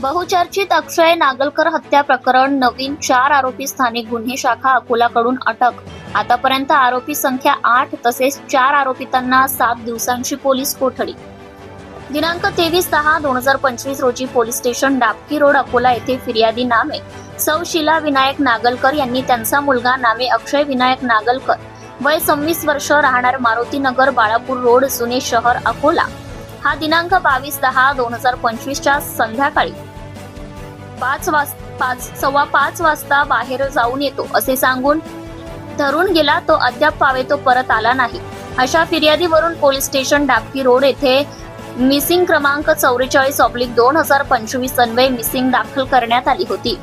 बहुचर्चित अक्षय नागलकर हत्या प्रकरण नवीन 4 आरोपी स्थानिक गुन्हे शाखा अकोलाकडून अटक. आतापर्यंत आरोपी संख्या 8 तसेच 4 आरोपितांना 7 दिवसांची पोलीस कोठडी. दिनांक 23/10/2025 रोजी police station Dabki road Akola येथे फिर्यादी नामे सौ शीला विनायक नागलकर यांनी त्यांचा मुलगा नामे अक्षय विनायक नागलकर वय 26 वर्ष राहणार मारुती नगर बाळापूर रोड जुने शहर अकोला हा दिनांक 22/10/2025 च्या संध्याकाळी 5:15 वाजता बाहेर जाऊन येतो असे सांगून धरून गेला. तो अद्याप पावेतो परत आला नाही. अशा फिर्यादीवरून पोलीस स्टेशन डाबकी रोड येथे मिसिंग क्रमांक 44/2025 अन्वये मिसिंग दाखल करण्यात आली होती.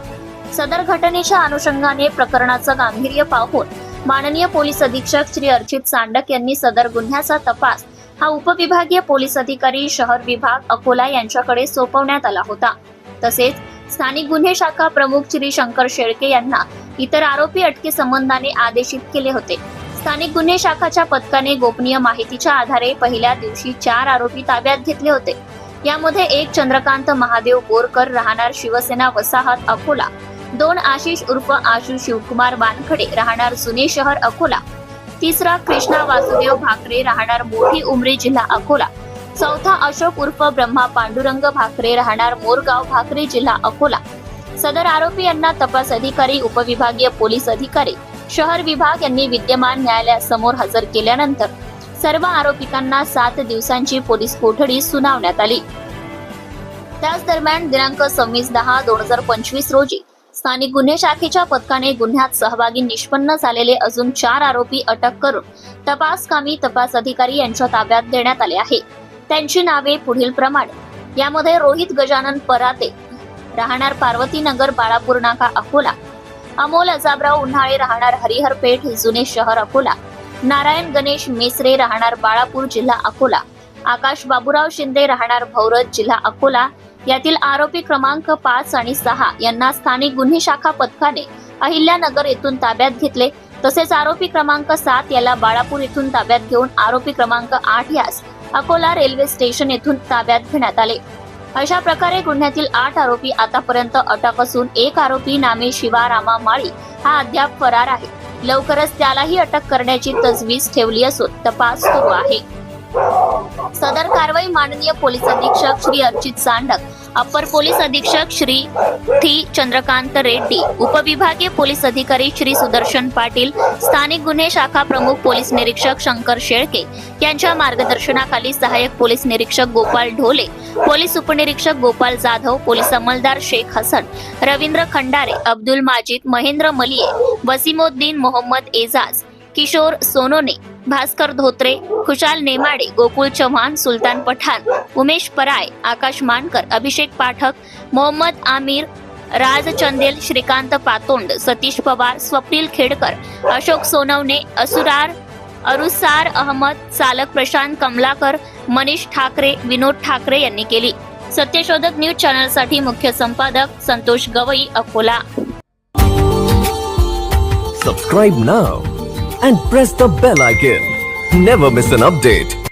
सदर घटनेच्या अनुषंगाने प्रकरणाचं गांभीर्य पाहून माननीय पोलीस अधीक्षक श्री अर्चित सांडक यांनी सदर गुन्ह्याचा तपास हा उपविभागीय पोलीस अधिकारी शहर विभाग अकोला यांच्याकडे सोपवण्यात आला होता. तसेच स्थानिक गुन्हे शाखा प्रमुख श्री शंकर शेळके यांना इतर आरोपी अटके संबंधाने आदेशित केले होते. स्थानिक गुन्हे शाखाच्या पथकाने गोपनीय माहितीच्या आधारे पहिल्या दिवशी 4 आरोपी ताब्यात घेतले होते. यामध्ये 1 चंद्रकांत महादेव बोरकर राहणार शिवसेना वसाहत अकोला, 2 आशिष उर्फ आशु शिवकुमार वानखडे राहणार जुने शहर अकोला, 3 कृष्णा वासुदेव भाकरे राहणार मोठी उमरी जिल्हा अकोला, 4 अशोक उर्फ ब्रह्मा पांडुरंग भाकरे राहणार मोरगाव भाकरे जिल्हा अकोला. सदर आरोपी यांना तपास अधिकारी उपविभागीय पोलीस अधिकारी शहर विभाग यांनी विद्यमान न्यायालयासमोर हजर केल्यानंतर सर्व आरोपितांना 7 दिवसांची पोलीस कोठडी सुनावण्यात आली. त्याच दरम्यान दिनांक 26/10/2025 रोजी स्थानिक गुन्हे शाखेच्या पथकाने गुन्ह्यात सहभागी निष्पन्न झालेले अजून 4 आरोपी अटक करून तपासकामी तपास अधिकारी यांच्या ताब्यात देण्यात आले आहे. त्यांची नावे पुढील प्रमाणे. यामध्ये रोहित गजानन पराते राहणार पार्वती नगर बाळापूर नाका अकोला, अमोल अजाबराव उन्हाळे राहणार हरिहर पेठ जुने शहर अकोला, नारायण गणेश मेसरे राहणार बाळापूर जिल्हा अकोला, आकाश बाबूराव शिंदे राहणार भौरत जिल्हा अकोला. यातील आरोपी क्रमांक 5 आणि 6 यांना स्थानिक गुन्हे शाखा पथकाने अहिल्यानगर येथून ताब्यात घेतले. तसेच आरोपी क्रमांक 7 याला बाळापूर येथून ताब्यात घेऊन आरोपी क्रमांक 8 यास अकोला रेल्वे स्टेशन येथून ताब्यात घेण्यात आले. अशा प्रकारे गुन्ह्यातील 8 आरोपी आतापर्यंत अटक असून 1 आरोपी नामे शिवा रामा माळी हा अद्याप फरार आहे. लवकरच त्यालाही अटक करण्याची तजवीज ठेवली असून तपास सुरू आहे. सदर कारवाई माननीय पोलीस अधीक्षक श्री अर्चित सांडक, अप्पर पोलीस अधीक्षक श्री थी चंद्रकांत रेड्डी, उपविभागीय पोलीस अधिकारी श्री सुदर्शन पाटील, स्थानिक गुन्हे शाखा प्रमुख पोलीस निरीक्षक शंकर शेळके यांच्या मार्गदर्शनाखाली सहाय्यक पोलीस निरीक्षक गोपाल ढोले, पोलीस उपनिरीक्षक गोपाल जाधव, पोलीस अंमलदार शेख हसन, रवींद्र खंडारे, अब्दुल माजिद, महेंद्र मलिये, वसीमुद्दीन मोहम्मद एजाज, किशोर सोनोने, भास्कर धोत्रे, खुशाल नेमाडे, गोकुळ चव्हाण, सुलतान पठाण, उमेश पराय, आकाश मानकर, अभिषेक पाठक, मोहम्मद आमिर, राज चंदेल, श्रीकांत पातोंड, सतीश पवार, स्वप्नील खेडकर, अशोक सोनवणे, अरुसार अहमद, चालक प्रशांत कमलाकर, मनीष ठाकरे, विनोद ठाकरे यांनी केली. सत्यशोधक न्यूज चॅनलसाठी मुख्य संपादक Santosh Gavai Akola. Subscribe now and press the bell icon. Never miss an update.